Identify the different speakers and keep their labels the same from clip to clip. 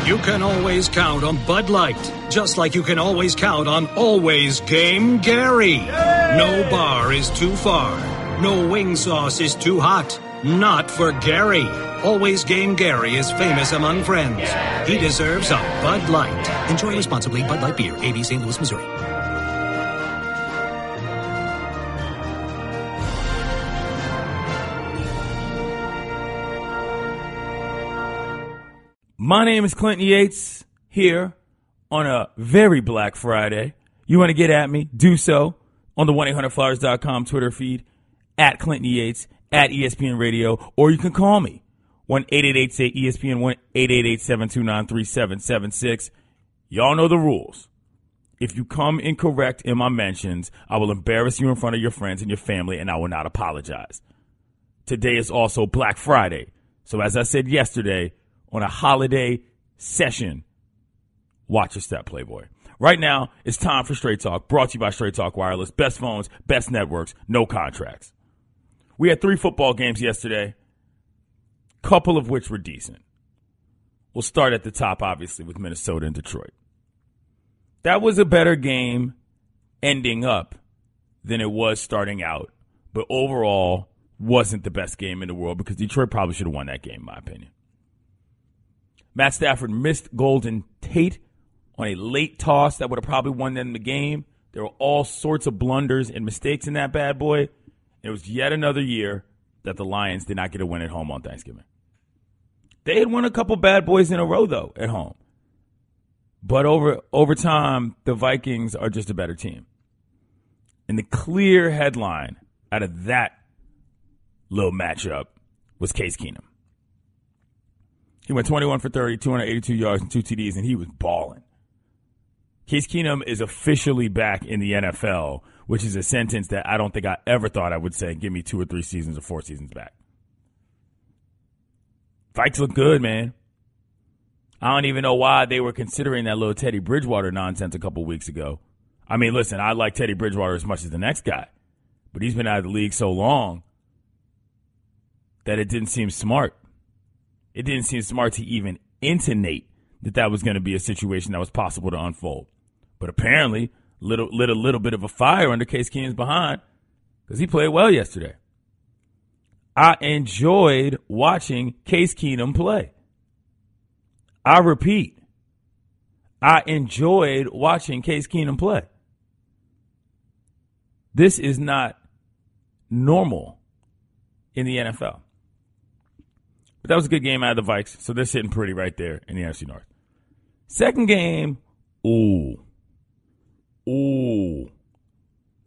Speaker 1: You can always count on Bud Light, just like you can always count on Always Game Gary. No bar is too far. No wing sauce is too hot. Not for Gary. Always Game Gary is famous among friends. He deserves a Bud Light. Enjoy responsibly. Bud Light Beer, AB St. Louis, Missouri.
Speaker 2: My name is Clinton Yates, here on a very Black Friday. You want to get at me? Do so on the 1-800-Flowers.com Twitter feed, at Clinton Yates, at ESPN Radio, or you can call me, 1-888-ESPN, 1-888-729-3776. Y'all know the rules. If you come incorrect in my mentions, I will embarrass you in front of your friends and your family, and I will not apologize. Today is also Black Friday, so as I said yesterday, on a holiday session, watch your step, Playboy. Right now, it's time for Straight Talk, brought to you by Straight Talk Wireless. Best phones, best networks, no contracts. We had 3 football games yesterday, couple of which were decent. We'll start at the top, obviously, with Minnesota and Detroit. That was a better game ending up than it was starting out, but overall wasn't the best game in the world because Detroit probably should have won that game, in my opinion. Matt Stafford missed Golden Tate on a late toss that would have probably won them the game. There were all sorts of blunders and mistakes in that bad boy. It was yet another year that the Lions did not get a win at home on Thanksgiving. They had won a couple bad boys in a row, though, at home. But over time, the Vikings are just a better team. And the clear headline out of that little matchup was Case Keenum. He went 21 for 30, 282 yards and 2 TDs, and he was balling. Case Keenum is officially back in the NFL, which is a sentence that I don't think I ever thought I would say, give me 2 or 3 seasons or 4 seasons back. Vikes look good, man. I don't even know why they were considering that little Teddy Bridgewater nonsense a couple weeks ago. I mean, listen, I like Teddy Bridgewater as much as the next guy, but he's been out of the league so long that it didn't seem smart. It didn't seem smart to even intonate that was going to be a situation that was possible to unfold. But apparently, lit a little bit of a fire under Case Keenum's behind because he played well yesterday. I enjoyed watching Case Keenum play. I repeat, I enjoyed watching Case Keenum play. This is not normal in the NFL. But that was a good game out of the Vikes, so they're sitting pretty right there in the NFC North. Second game,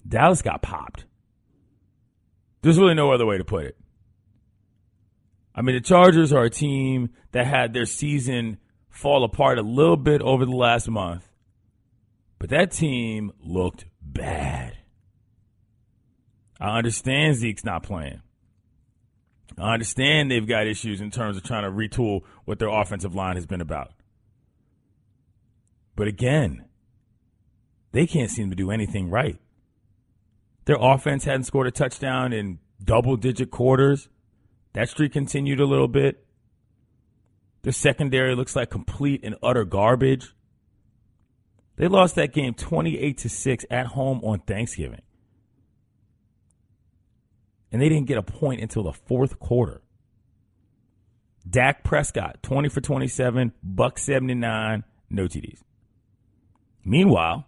Speaker 2: Dallas got popped. There's really no other way to put it. I mean, the Chargers are a team that had their season fall apart a little bit over the last month, but that team looked bad. I understand Zeke's not playing. I understand they've got issues in terms of trying to retool what their offensive line has been about. But again, they can't seem to do anything right. Their offense hadn't scored a touchdown in double-digit quarters. That streak continued a little bit. Their secondary looks like complete and utter garbage. They lost that game 28-6 at home on Thanksgiving. And they didn't get a point until the fourth quarter. Dak Prescott, 20 for 27, $179, no TDs. Meanwhile,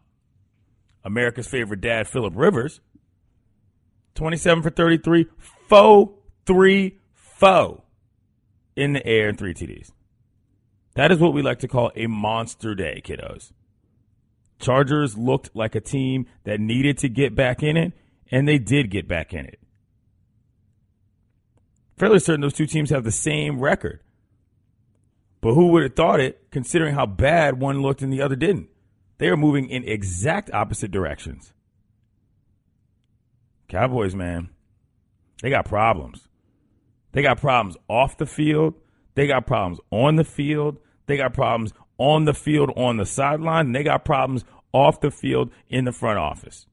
Speaker 2: America's favorite dad, Phillip Rivers, 27 for 33, 4-3-4 in the air and 3 TDs. That is what we like to call a monster day, kiddos. Chargers looked like a team that needed to get back in it, and they did get back in it. Fairly certain those two teams have the same record. But who would have thought it, considering how bad one looked and the other didn't? They are moving in exact opposite directions. Cowboys, man, they got problems. They got problems off the field. They got problems on the field. They got problems on the field, on the sideline. And they got problems off the field in the front office.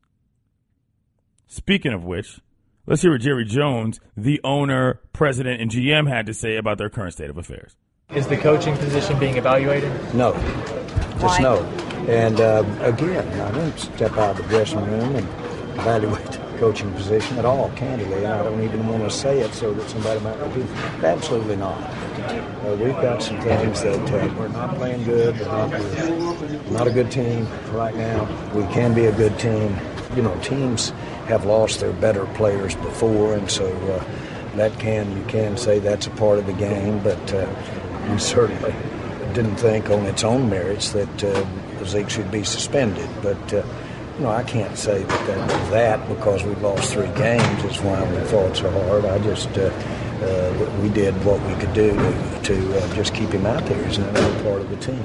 Speaker 2: Speaking of which, let's hear what Jerry Jones, the owner, president, and GM, had to say about their current state of affairs.
Speaker 3: Is the coaching position being evaluated?
Speaker 4: No.
Speaker 5: Why?
Speaker 4: Just no. And again, I didn't step out of the dressing room and evaluate the coaching position at all, candidly. And I don't even want to say it so that somebody might repeat it. Absolutely not. We've got some things that we're not playing good. We're not a good team right now. We can be a good team. You know, teams have lost their better players before, and so you can say that's a part of the game, but we certainly didn't think on its own merits that Zeke should be suspended. But, I can't say that because we've lost 3 games is why we fought so hard. I just, we did what we could do to just keep him out there. He's another part of the team.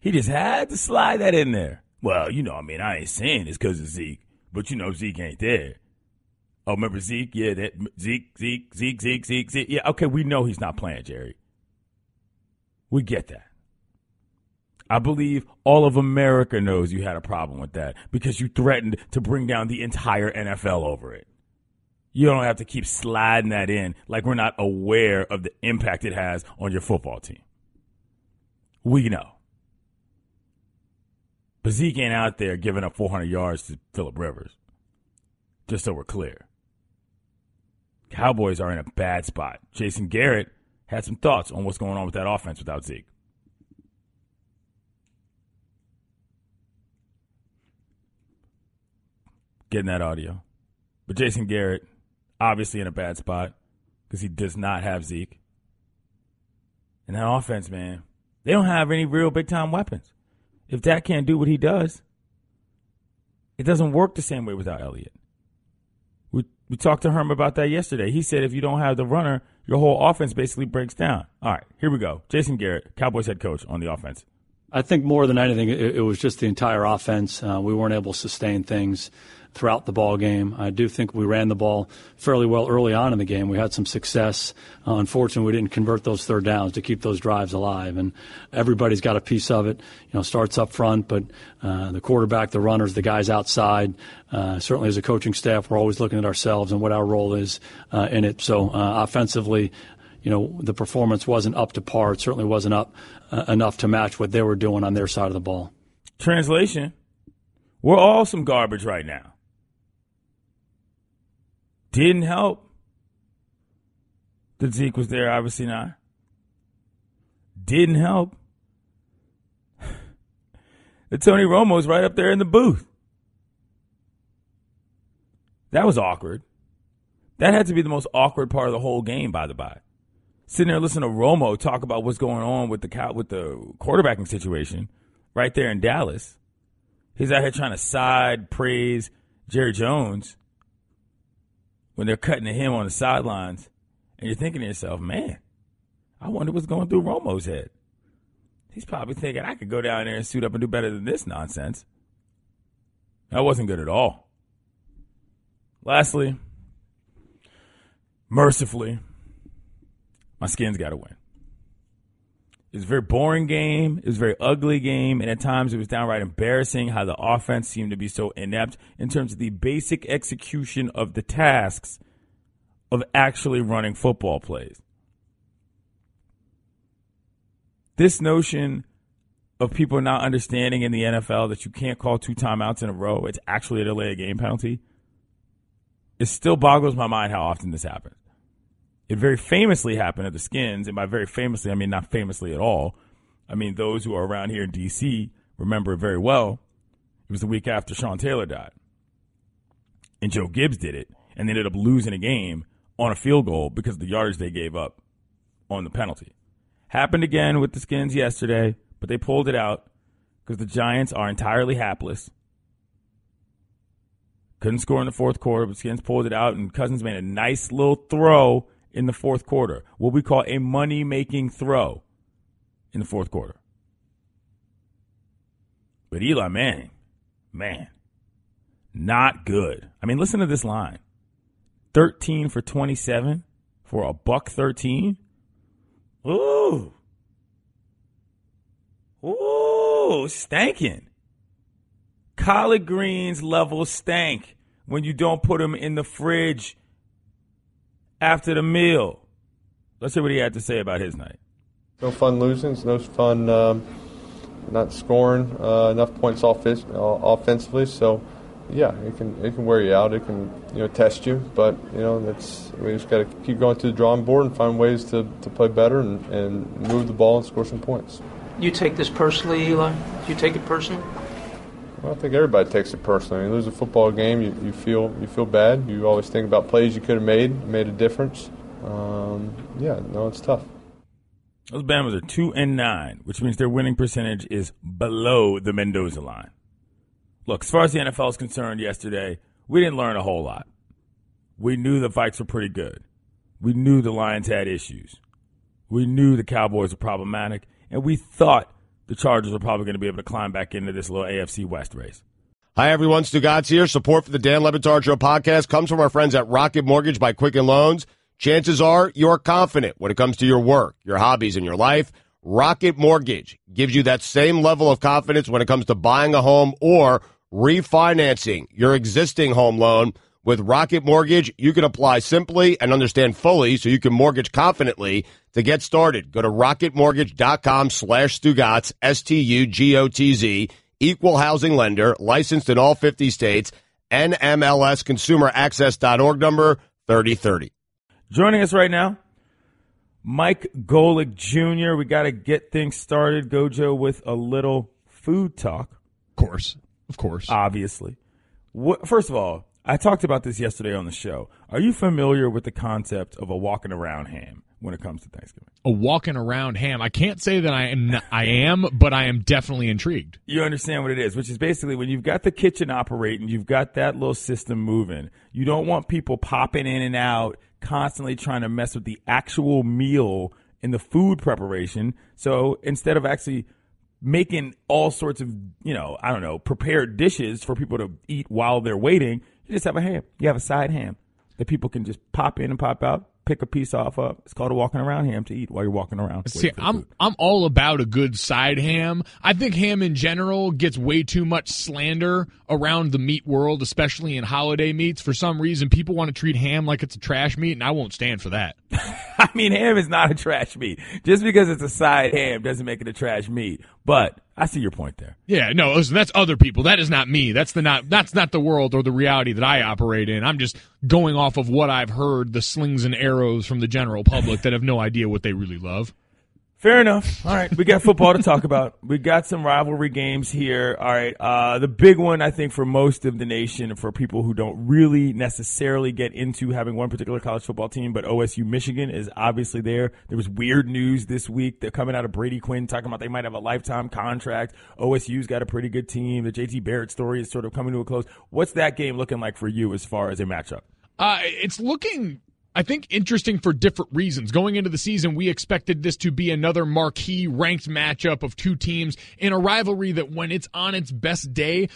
Speaker 2: He just had to slide that in there. Well, I ain't saying it's because of Zeke, but Zeke ain't there. Oh, remember Zeke? Yeah, Zeke. Yeah, okay, we know he's not playing, Jerry. We get that. I believe all of America knows you had a problem with that because you threatened to bring down the entire NFL over it. You don't have to keep sliding that in like we're not aware of the impact it has on your football team. We know. But Zeke ain't out there giving up 400 yards to Phillip Rivers. Just so we're clear. Cowboys are in a bad spot. Jason Garrett had some thoughts on what's going on with that offense without Zeke. Getting that audio. But Jason Garrett, obviously in a bad spot because he does not have Zeke. And that offense, man, they don't have any real big-time weapons. If Dak can't do what he does, it doesn't work the same way without Elliott. We talked to Herm about that yesterday. He said if you don't have the runner, your whole offense basically breaks down. All right, here we go. Jason Garrett, Cowboys head coach on the offense.
Speaker 6: I think more than anything, it was just the entire offense. We weren't able to sustain things throughout the ball game. I do think we ran the ball fairly well early on in the game. We had some success. Unfortunately, we didn't convert those third downs to keep those drives alive. And everybody's got a piece of it. Starts up front, but the quarterback, the runners, the guys outside. Certainly as a coaching staff, we're always looking at ourselves and what our role is in it. So offensively, the performance wasn't up to par. It certainly wasn't up enough to match what they were doing on their side of the ball.
Speaker 2: Translation, we're all some garbage right now. Didn't help that Zeke was there, obviously not. Didn't help that Tony Romo's right up there in the booth. That was awkward. That had to be the most awkward part of the whole game, by the by. Sitting there listening to Romo talk about what's going on with the quarterbacking situation right there in Dallas. He's out here trying to praise Jerry Jones when they're cutting to him on the sidelines. And you're thinking to yourself, man, I wonder what's going through Romo's head. He's probably thinking, I could go down there and suit up and do better than this nonsense. That wasn't good at all. Lastly, mercifully, my Skins got to win. It was a very boring game. It was a very ugly game. And at times it was downright embarrassing how the offense seemed to be so inept in terms of the basic execution of the tasks of actually running football plays. This notion of people not understanding in the NFL that you can't call 2 timeouts in a row, it's actually a delay of game penalty, it still boggles my mind how often this happens. It very famously happened at the Skins, and by very famously, I mean not famously at all. I mean those who are around here in D.C. remember it very well. It was the week after Sean Taylor died. And Joe Gibbs did it, and they ended up losing a game on a field goal because of the yardage they gave up on the penalty. Happened again with the Skins yesterday, but they pulled it out because the Giants are entirely hapless. Couldn't score in the fourth quarter, but Skins pulled it out, and Cousins made a nice little throw in the fourth quarter, what we call a money-making throw in the fourth quarter. But Eli Manning, man, not good. I mean, listen to this line. 13 for 27 for a $113. Ooh. Ooh, stankin'. Collard greens level stank when you don't put them in the fridge after the meal. Let's hear what he had to say about his night.
Speaker 5: No fun losing. It's no fun not scoring enough points offensively. So, yeah, it can wear you out. It can test you. But we just got to keep going to the drawing board and find ways to play better and move the ball and score some points.
Speaker 7: You take this personally, Eli? Do you take it personally?
Speaker 5: Well, I think everybody takes it personally. When you lose a football game, you feel bad. You always think about plays you could have made a difference. It's tough.
Speaker 2: Those Bama's are 2-9, which means their winning percentage is below the Mendoza line. Look, as far as the NFL is concerned yesterday, we didn't learn a whole lot. We knew the Vikes were pretty good. We knew the Lions had issues. We knew the Cowboys were problematic, and we thought the Chargers were probably going to be able to climb back into this little AFC West race.
Speaker 8: Hi, everyone. Stugatz here. Support for the Dan Le Batard Show podcast comes from our friends at Rocket Mortgage by Quicken Loans. Chances are you're confident when it comes to your work, your hobbies, and your life. Rocket Mortgage gives you that same level of confidence when it comes to buying a home or refinancing your existing home loan. With Rocket Mortgage, you can apply simply and understand fully so you can mortgage confidently. To get started, go to rocketmortgage.com/Stugatz, STUGOTZ, equal housing lender, licensed in all 50 states, NMLSconsumeraccess.org number 3030.
Speaker 2: Joining us right now, Mike Golic Jr. We got to get things started, Gojo, with a little food talk.
Speaker 9: Of course.
Speaker 2: Obviously. First of all, I talked about this yesterday on the show. Are you familiar with the concept of a walking around ham when it comes to Thanksgiving?
Speaker 9: A walking around ham. I can't say that I am, but I am definitely intrigued.
Speaker 2: You understand what it is, which is basically when you've got the kitchen operating, you've got that little system moving. You don't want people popping in and out, constantly trying to mess with the actual meal in the food preparation. So instead of actually making all sorts of, prepared dishes for people to eat while they're waiting, you just have a ham. You have a side ham that people can just pop in and pop out, pick a piece off of. It's called a walking around ham to eat while you're walking around.
Speaker 9: See, I'm all about a good side ham. I think ham in general gets way too much slander around the meat world, especially in holiday meats. For some reason, people want to treat ham like it's a trash meat, and I won't stand for that.
Speaker 2: I mean, ham is not a trash meat. Just because it's a side ham doesn't make it a trash meat. But I see your point there.
Speaker 9: Yeah, no, listen, that's other people. That is not me. That's not the world or the reality that I operate in. I'm just going off of what I've heard, the slings and arrows from the general public that have no idea what they really love.
Speaker 2: Fair enough. All right, we got football to talk about. We got some rivalry games here. All right, the big one, I think, for most of the nation, for people who don't really necessarily get into having one particular college football team, but OSU Michigan is obviously there. There was weird news this week. They're coming out of Brady Quinn talking about they might have a lifetime contract. OSU's got a pretty good team. The J.T. Barrett story is sort of coming to a close. What's that game looking like for you as far as a matchup?
Speaker 9: It's looking, I think, interesting for different reasons. Going into the season, we expected this to be another marquee ranked matchup of two teams in a rivalry that when it's on its best day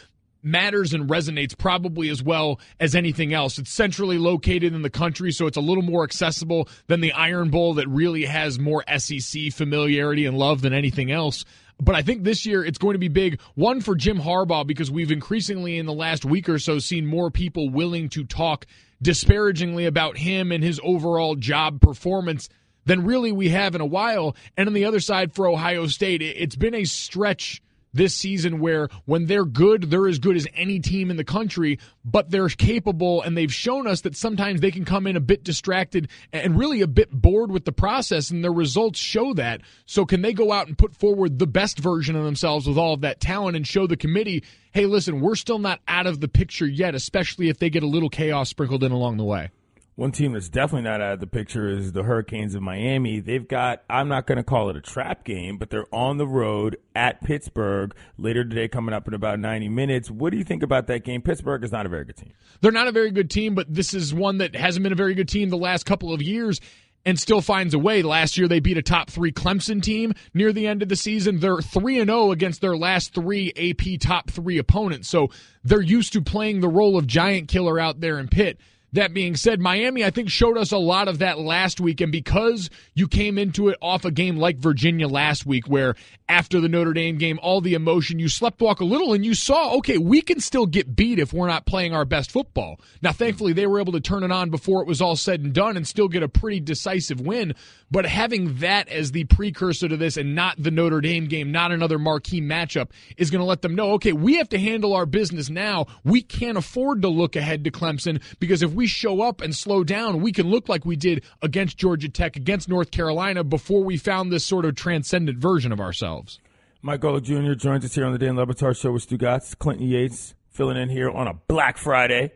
Speaker 9: matters and resonates probably as well as anything else. It's centrally located in the country, so it's a little more accessible than the Iron Bowl that really has more SEC familiarity and love than anything else. But I think this year it's going to be big, one, for Jim Harbaugh, because we've increasingly in the last week or so seen more people willing to talk disparagingly about him and his overall job performance than really we have in a while. And on the other side for Ohio State, it's been a stretch this season where when they're good, they're as good as any team in the country, but they're capable, and they've shown us that sometimes they can come in a bit distracted and really a bit bored with the process, and their results show that. So can they go out and put forward the best version of themselves with all of that talent and show the committee, hey, listen, we're still not out of the picture yet, especially if they get a little chaos sprinkled in along the way?
Speaker 2: One team that's definitely not out of the picture is the Hurricanes of Miami. They've got, I'm not going to call it a trap game, but they're on the road at Pittsburgh later today, coming up in about 90 minutes. What do you think about that game? Pittsburgh is not a very good team.
Speaker 9: They're not a very good team, but this is one that hasn't been a very good team the last couple of years and still finds a way. Last year they beat a top 3 Clemson team near the end of the season. They're 3-0 against their last 3 AP top 3 opponents, so they're used to playing the role of giant killer out there in Pitt. That being said, Miami, I think, showed us a lot of that last week, and because you came into it off a game like Virginia last week, where after the Notre Dame game, all the emotion, you sleptwalk a little, and you saw, okay, we can still get beat if we're not playing our best football. Now, thankfully, they were able to turn it on before it was all said and done and still get a pretty decisive win, but having that as the precursor to this and not the Notre Dame game, not another marquee matchup, is going to let them know, okay, we have to handle our business now. We can't afford to look ahead to Clemson, because if we show up and slow down, we can look like we did against Georgia Tech, against North Carolina, before we found this sort of transcendent version of ourselves.
Speaker 2: Mike Golic Jr. joins us here on the Dan Le Batard Show with Stugotz. Clinton Yates filling in here on a Black Friday.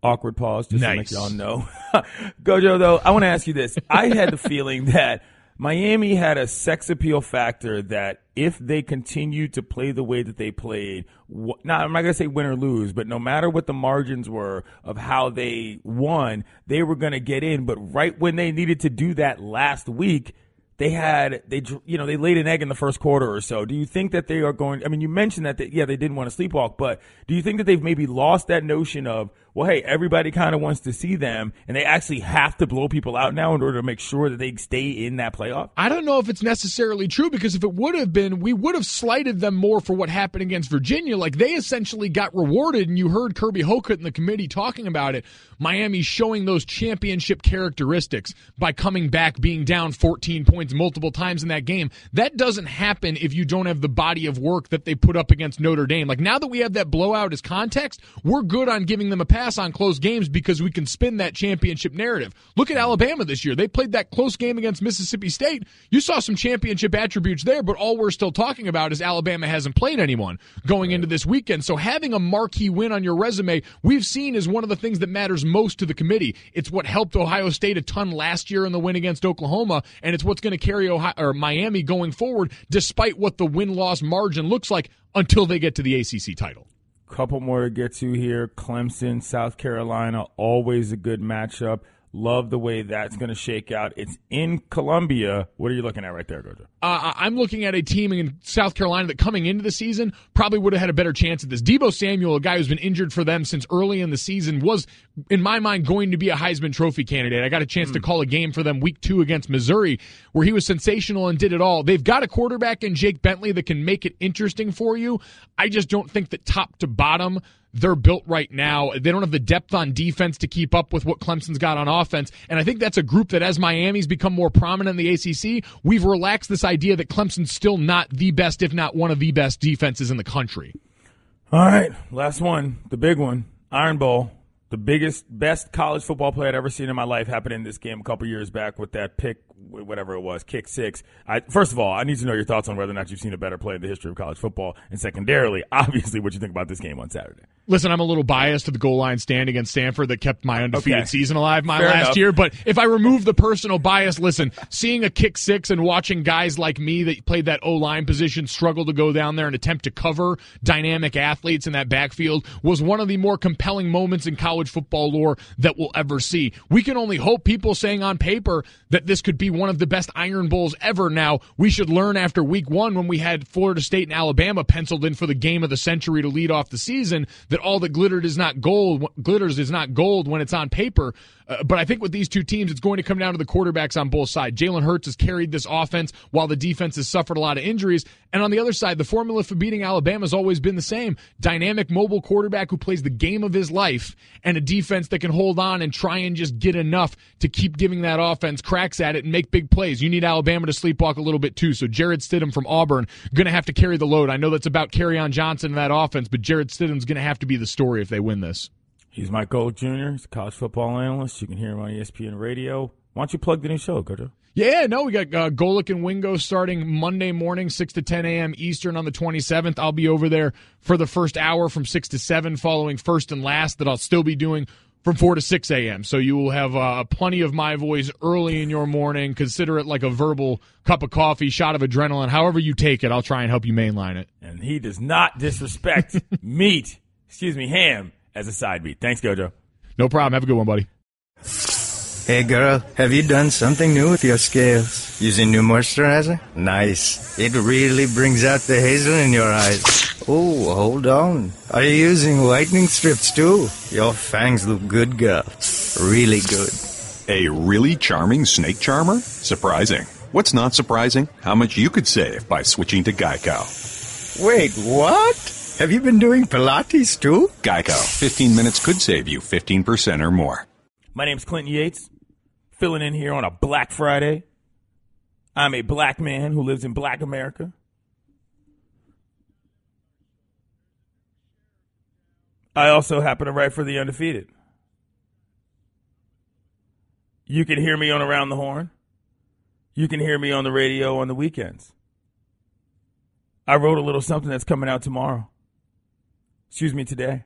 Speaker 2: Awkward pause, just to make y'all know. Gojo, though, I want to ask you this. I had the feeling that Miami had a sex appeal factor that if they continued to play the way that they played, now I'm not going to say win or lose, but no matter what the margins were of how they won, they were going to get in. But right when they needed to do that last week, they laid an egg in the first quarter or so. Do you think that they are going, I mean, you mentioned that they didn't want to sleepwalk, but do you think that they've maybe lost that notion of, well, hey, everybody kind of wants to see them, and they actually have to blow people out now in order to make sure that they stay in that playoff?
Speaker 9: I don't know if it's necessarily true, because if it would have been, we would have slighted them more for what happened against Virginia. Like, they essentially got rewarded, and you heard Kirby Hocutt in the committee talking about it. Miami showing those championship characteristics by coming back, being down 14 points multiple times in that game. That doesn't happen if you don't have the body of work that they put up against Notre Dame. Like, now that we have that blowout as context, we're good on giving them a pass on close games because we can spin that championship narrative. Look at Alabama this year. They played that close game against Mississippi State. You saw some championship attributes there, but all we're still talking about is Alabama hasn't played anyone going into this weekend. So having a marquee win on your resume, we've seen, is one of the things that matters most to the committee. It's what helped Ohio State a ton last year in the win against Oklahoma, and it's what's going to carry Miami going forward, despite what the win-loss margin looks like until they get to the ACC title.
Speaker 2: Couple more to get to here. Clemson, South Carolina, always a good matchup. Love the way that's going to shake out. It's in Columbia. What are you looking at right there, Gojo?
Speaker 9: I'm looking at a team in South Carolina that coming into the season probably would have had a better chance at this. Deebo Samuel, a guy who's been injured for them since early in the season, was, in my mind, going to be a Heisman Trophy candidate. I got a chance to call a game for them week 2 against Missouri where he was sensational and did it all. They've got a quarterback in Jake Bentley that can make it interesting for you. I just don't think that top to bottom they're built right now. They don't have the depth on defense to keep up with what Clemson's got on offense. And I think that's a group that, as Miami's become more prominent in the ACC, we've relaxed this idea that Clemson's still not the best, if not one of the best defenses in the country.
Speaker 2: All right, last one, the big one, Iron Bowl. The best college football play I'd ever seen in my life happened in this game a couple years back with that pick, whatever it was, kick 6. First of all, I need to know your thoughts on whether or not you've seen a better play in the history of college football. And secondarily, obviously, what you think about this game on Saturday.
Speaker 9: Listen, I'm a little biased to the goal line stand against Stanford that kept my undefeated season alive last year. But if I remove the personal bias, listen, seeing a kick 6 and watching guys like me that played that O-line position struggle to go down there and attempt to cover dynamic athletes in that backfield was one of the more compelling moments in college football lore that we'll ever see. We can only hope people saying on paper that this could be one of the best Iron Bowls ever. Now, we should learn after week 1 when we had Florida State and Alabama penciled in for the game of the century to lead off the season that all that glitters is not gold when it's on paper. But I think with these two teams, it's going to come down to the quarterbacks on both sides. Jalen Hurts has carried this offense while the defense has suffered a lot of injuries. And on the other side, the formula for beating Alabama has always been the same. Dynamic mobile quarterback who plays the game of his life and a defense that can hold on and try and just get enough to keep giving that offense cracks at it and make big plays. You need Alabama to sleepwalk a little bit too. So Jarrett Stidham from Auburn going to have to carry the load. I know that's about Kerryon Johnson in that offense, but Jarrett Stidham's going to have to be the story if they win this.
Speaker 2: He's Mike Golic Jr. He's a college football analyst. You can hear him on ESPN Radio. Why don't you plug the new show, Gojo?
Speaker 9: Yeah, no, we got Golic and Wingo starting Monday morning, 6 to 10 a.m. Eastern on the 27th. I'll be over there for the first hour from 6 to 7, following First and Last that I'll still be doing from 4 to 6 a.m. So you will have plenty of my voice early in your morning. Consider it like a verbal cup of coffee, shot of adrenaline. However you take it, I'll try and help you mainline it.
Speaker 2: And he does not disrespect ham, as a side beat. Thanks, Gojo.
Speaker 9: No problem. Have a good one, buddy.
Speaker 10: Hey girl, have you done something new with your scales? Using new moisturizer? Nice. It really brings out the hazel in your eyes. Oh, hold on. Are you using whitening strips too? Your fangs look good, girl. Really good.
Speaker 11: A really charming snake charmer? Surprising. What's not surprising? How much you could save by switching to Geico.
Speaker 10: Wait, what? Have you been doing Pilates too?
Speaker 11: Geico. 15 minutes could save you 15% or more.
Speaker 2: My name's Clinton Yates, filling in here on a Black Friday. I'm a black man who lives in black America. I also happen to write for The Undefeated. You can hear me on Around the Horn. You can hear me on the radio on the weekends. I wrote a little something that's coming out tomorrow. Today.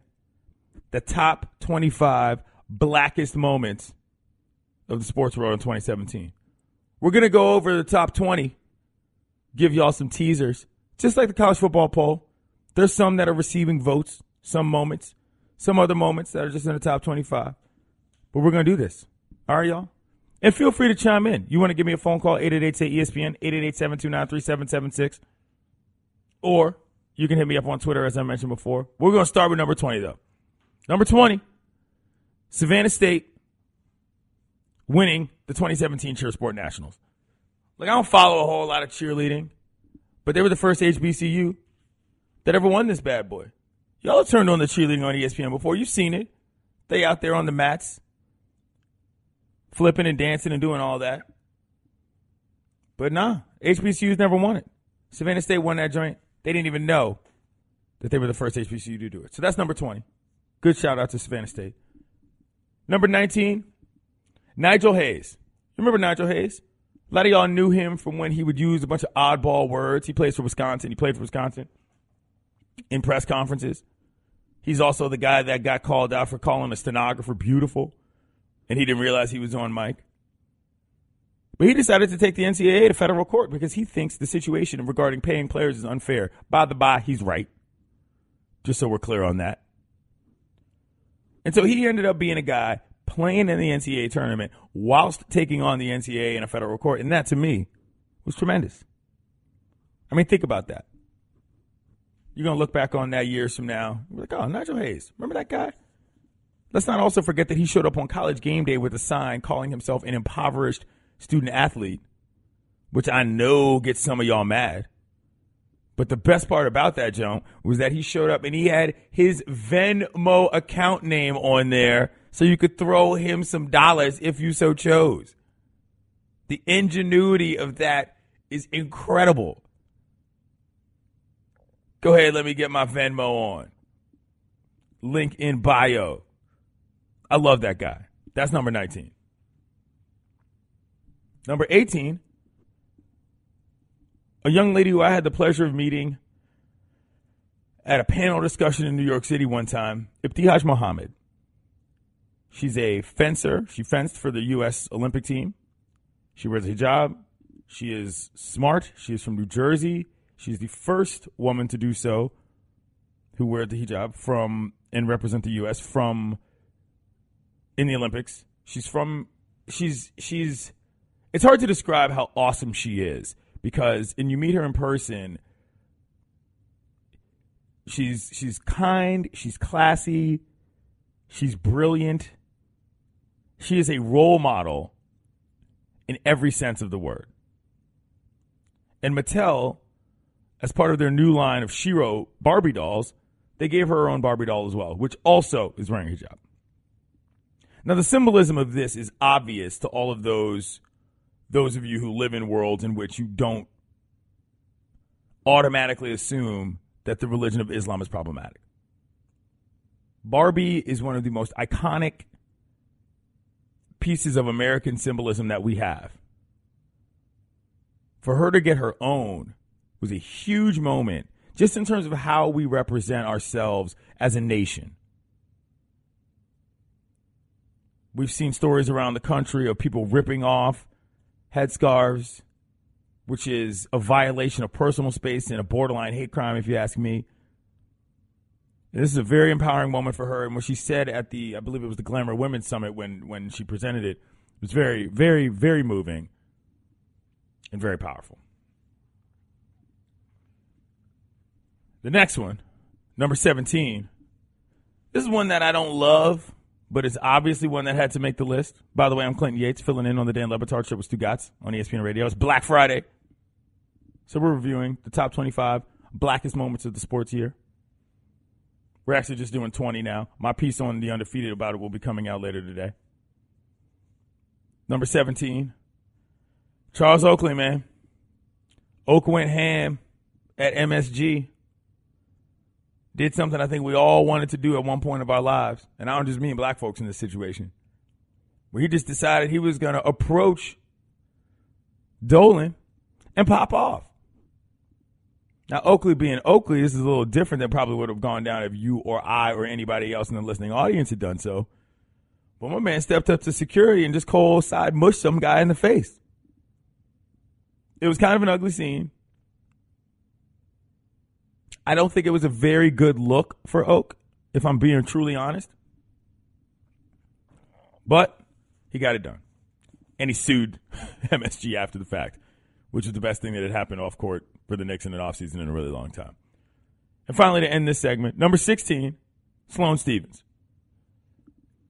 Speaker 2: The top 25 blackest moments of the sports world in 2017. We're going to go over the top 20, give y'all some teasers. Just like the college football poll, there's some that are receiving votes, some moments, some other moments that are just in the top 25. But we're going to do this. All right, y'all? And feel free to chime in. You want to give me a phone call, 888-ESPN, 888-729-3776. Or you can hit me up on Twitter, as I mentioned before. We're going to start with number 20, though. Number 20, Savannah State winning the 2017 Cheer Sport Nationals. Like, I don't follow a whole lot of cheerleading, but they were the first HBCU that ever won this bad boy. Y'all have turned on the cheerleading on ESPN before. You've seen it. They out there on the mats, flipping and dancing and doing all that. But nah, HBCUs never won it. Savannah State won that joint. They didn't even know that they were the first HBCU to do it. So that's number 20. Good shout out to Savannah State. Number 19, Nigel Hayes. Remember Nigel Hayes? A lot of y'all knew him from when he would use a bunch of oddball words. He plays for Wisconsin. He played for Wisconsin in press conferences. He's also the guy that got called out for calling a stenographer beautiful, and he didn't realize he was on mic. But he decided to take the NCAA to federal court because he thinks the situation regarding paying players is unfair. By the by, he's right. Just so we're clear on that. And so he ended up being a guy playing in the NCAA tournament whilst taking on the NCAA in a federal court. And that, to me, was tremendous. I mean, think about that. You're going to look back on that years from now. You're like, oh, Nigel Hayes. Remember that guy? Let's not also forget that he showed up on College Game Day with a sign calling himself an impoverished student athlete, which I know gets some of y'all mad. But the best part about that, Joan, was that he showed up and he had his Venmo account name on there so you could throw him some dollars if you so chose. The ingenuity of that is incredible. Go ahead, let me get my Venmo on. Link in bio. I love that guy. That's number 19. Number 18, a young lady who I had the pleasure of meeting at a panel discussion in New York City one time, Ibtihaj Muhammad. She's a fencer. She fenced for the U.S. Olympic team. She wears a hijab. She is smart. She is from New Jersey. She's the first woman to do so who wear the hijab and represent the U.S. in the Olympics. It's hard to describe how awesome she is because when you meet her in person, she's kind, she's classy, she's brilliant. She is a role model in every sense of the word. And Mattel, as part of their new line of Shiro Barbie dolls, they gave her own Barbie doll as well, which also is wearing a hijab. Now, the symbolism of this is obvious to all of those of you who live in worlds in which you don't automatically assume that the religion of Islam is problematic. Barbie is one of the most iconic pieces of American symbolism that we have. For her to get her own was a huge moment just in terms of how we represent ourselves as a nation. We've seen stories around the country of people ripping off headscarves, which is a violation of personal space and a borderline hate crime, if you ask me. And this is a very empowering moment for her. And what she said at I believe it was the Glamour Women's Summit when she presented it, It was very, very, very moving and very powerful. The next one, number 17. This is one that I don't love, but it's obviously one that had to make the list. By the way, I'm Clinton Yates, filling in on the Dan Le Batard Show with Stu Gatz on ESPN Radio. It's Black Friday. So we're reviewing the top 25 blackest moments of the sports year. We're actually just doing 20 now. My piece on The Undefeated about it will be coming out later today. Number 17, Charles Oakley, man. Oak went ham at MSG. Did something I think we all wanted to do at one point of our lives. And I don't just mean black folks in this situation. Where he just decided he was going to approach Dolan and pop off. Now, Oakley being Oakley, this is a little different than probably would have gone down if you or I or anybody else in the listening audience had done so. But my man stepped up to security and just cold side mushed some guy in the face. It was kind of an ugly scene. I don't think it was a very good look for Oak, if I'm being truly honest. But he got it done. And he sued MSG after the fact, which is the best thing that had happened off court for the Knicks in an offseason in a really long time. And finally, to end this segment, number 16, Sloane Stephens.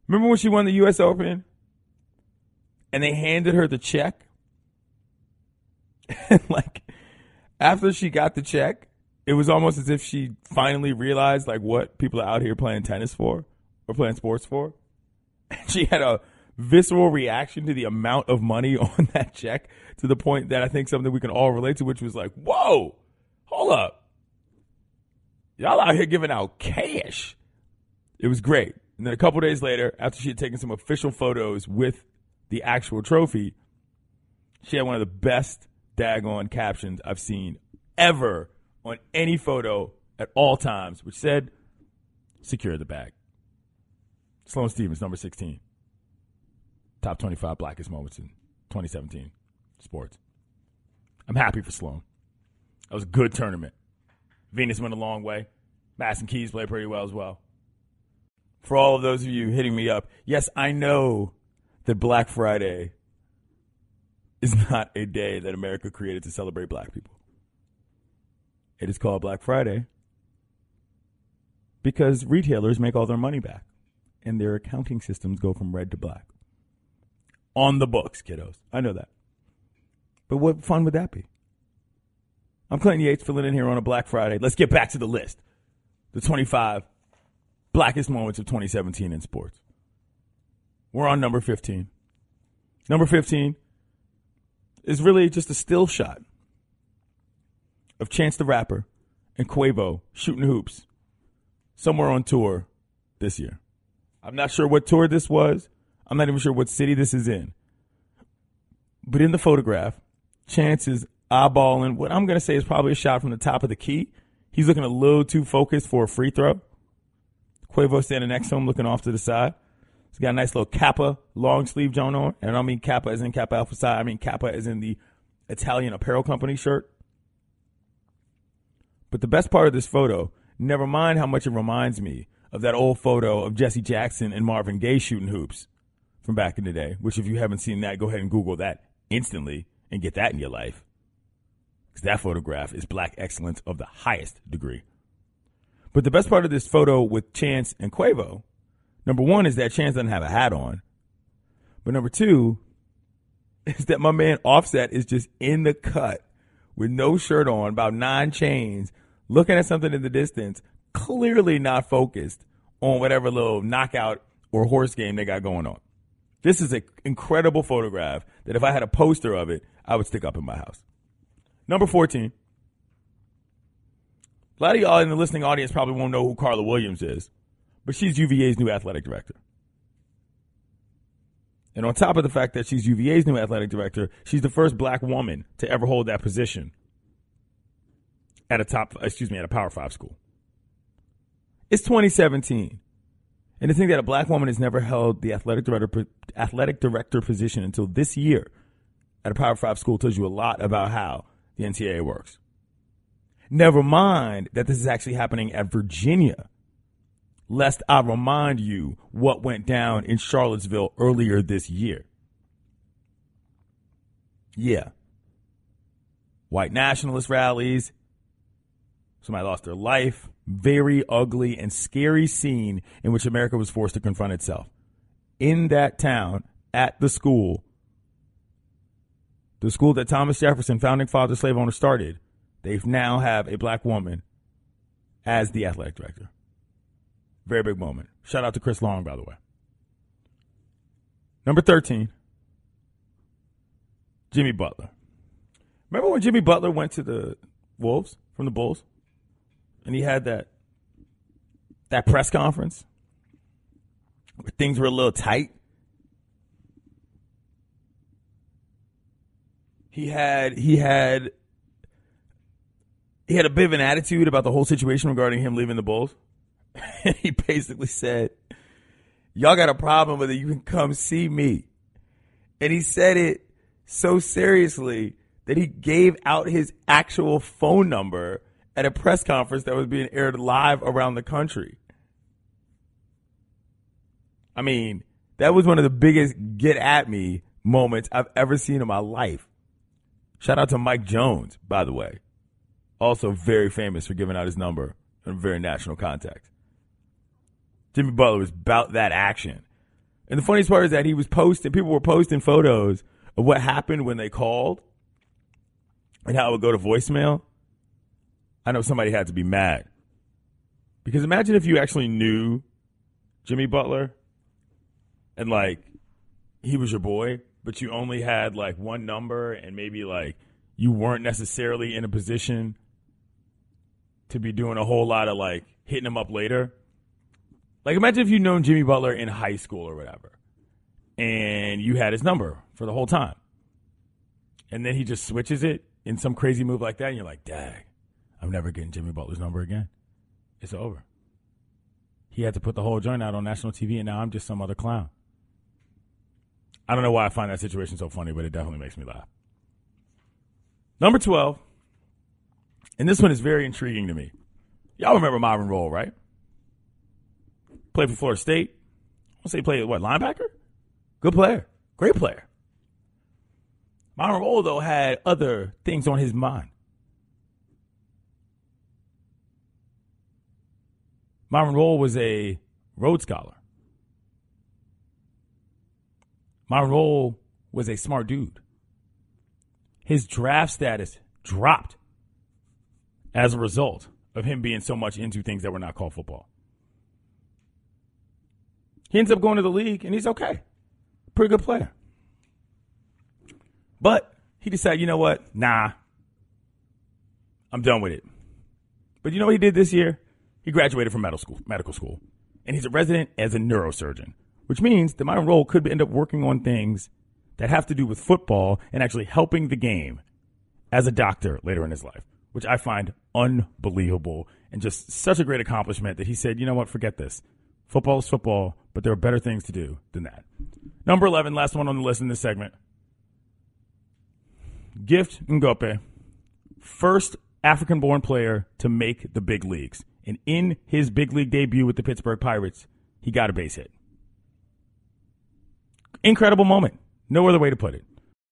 Speaker 2: Remember when she won the U.S. Open and they handed her the check? And like, after she got the check, it was almost as if she finally realized like what people are out here playing tennis for or playing sports for. And she had a visceral reaction to the amount of money on that check, to the point that I think something we can all relate to, which was like, whoa, hold up. Y'all out here giving out cash. It was great. And then a couple days later, after she had taken some official photos with the actual trophy, she had one of the best daggone captions I've seen ever on any photo at all times, which said, secure the bag. Sloane Stephens, number 16. Top 25 blackest moments in 2017 sports. I'm happy for Sloane. That was a good tournament. Venus went a long way. Madison Keys played pretty well as well. For all of those of you hitting me up, yes, I know that Black Friday is not a day that America created to celebrate black people. It is called Black Friday because retailers make all their money back and their accounting systems go from red to black. On the books, kiddos. I know that. But what fun would that be? I'm Clinton Yates, filling in here on a Black Friday. Let's get back to the list. The 25 blackest moments of 2017 in sports. We're on number 15. Number 15 is really just a still shot of Chance the Rapper and Quavo shooting hoops somewhere on tour this year. I'm not sure what tour this was. I'm not even sure what city this is in. But in the photograph, Chance is eyeballing what I'm going to say is probably a shot from the top of the key. He's looking a little too focused for a free throw. Quavo standing next to him, looking off to the side. He's got a nice little Kappa long sleeve joint on. And I don't mean Kappa as in Kappa Alpha Psi. I mean Kappa as in the Italian apparel company shirt. But the best part of this photo, never mind how much it reminds me of that old photo of Jesse Jackson and Marvin Gaye shooting hoops from back in the day, which if you haven't seen that, go ahead and Google that instantly and get that in your life. Because that photograph is black excellence of the highest degree. But the best part of this photo with Chance and Quavo, number one, is that Chance doesn't have a hat on. But number two is that my man Offset is just in the cut with no shirt on, about 9 chains, looking at something in the distance, clearly not focused on whatever little knockout or horse game they got going on. This is an incredible photograph that if I had a poster of it, I would stick up in my house. Number 14. A lot of y'all in the listening audience probably won't know who Carla Williams is, but she's UVA's new athletic director. And on top of the fact that she's UVA's new athletic director, she's the first black woman to ever hold that position at a Power 5 school. It's 2017. And to think that a black woman has never held the athletic director position until this year at a Power 5 school tells you a lot about how the NCAA works. Never mind that this is actually happening at Virginia, lest I remind you what went down in Charlottesville earlier this year. Yeah. White nationalist rallies. Somebody lost their life. Very ugly and scary scene in which America was forced to confront itself. In that town, at the school that Thomas Jefferson, founding father slave owner, started, they now have a black woman as the athletic director. Very big moment. Shout out to Chris Long, by the way. Number 13, Jimmy Butler. Remember when Jimmy Butler went to the Wolves from the Bulls? And he had that press conference where things were a little tight. He had a bit of an attitude about the whole situation regarding him leaving the Bulls. And he basically said, y'all got a problem with it, you can come see me. And he said it so seriously that he gave out his actual phone number at a press conference that was being aired live around the country. I mean, that was one of the biggest get at me moments I've ever seen in my life. Shout out to Mike Jones, by the way. Also very famous for giving out his number in a very national context. Jimmy Butler was about that action. And the funniest part is that people were posting photos of what happened when they called and how it would go to voicemail. I know somebody had to be mad. Because imagine if you actually knew Jimmy Butler and, like, he was your boy, but you only had, like, one number and maybe, like, you weren't necessarily in a position to be doing a whole lot of, like, hitting him up later. Like, imagine if you'd known Jimmy Butler in high school or whatever and you had his number for the whole time. And then he just switches it in some crazy move like that and you're like, dang. I'm never getting Jimmy Butler's number again. It's over. He had to put the whole joint out on national TV, and now I'm just some other clown. I don't know why I find that situation so funny, but it definitely makes me laugh. Number 12, and this one is very intriguing to me. Y'all remember Myron Rolle, right? Played for Florida State. I want to say he played, linebacker? Good player. Great player. Myron Rolle, though, had other things on his mind. Myron Rolle was a Rhodes Scholar. Myron Rolle was a smart dude. His draft status dropped as a result of him being so much into things that were not called football. He ends up going to the league, and he's okay. Pretty good player. But he decided, you know what? Nah. I'm done with it. But you know what he did this year? He graduated from medical school, and he's a resident as a neurosurgeon, which means that Myron Rolle could end up working on things that have to do with football and actually helping the game as a doctor later in his life, which I find unbelievable and just such a great accomplishment that he said, you know what, forget this. Football is football, but there are better things to do than that. Number 11, last one on the list in this segment. Gift Ngope, first African-born player to make the big leagues. And in his big league debut with the Pittsburgh Pirates, he got a base hit. Incredible moment. No other way to put it.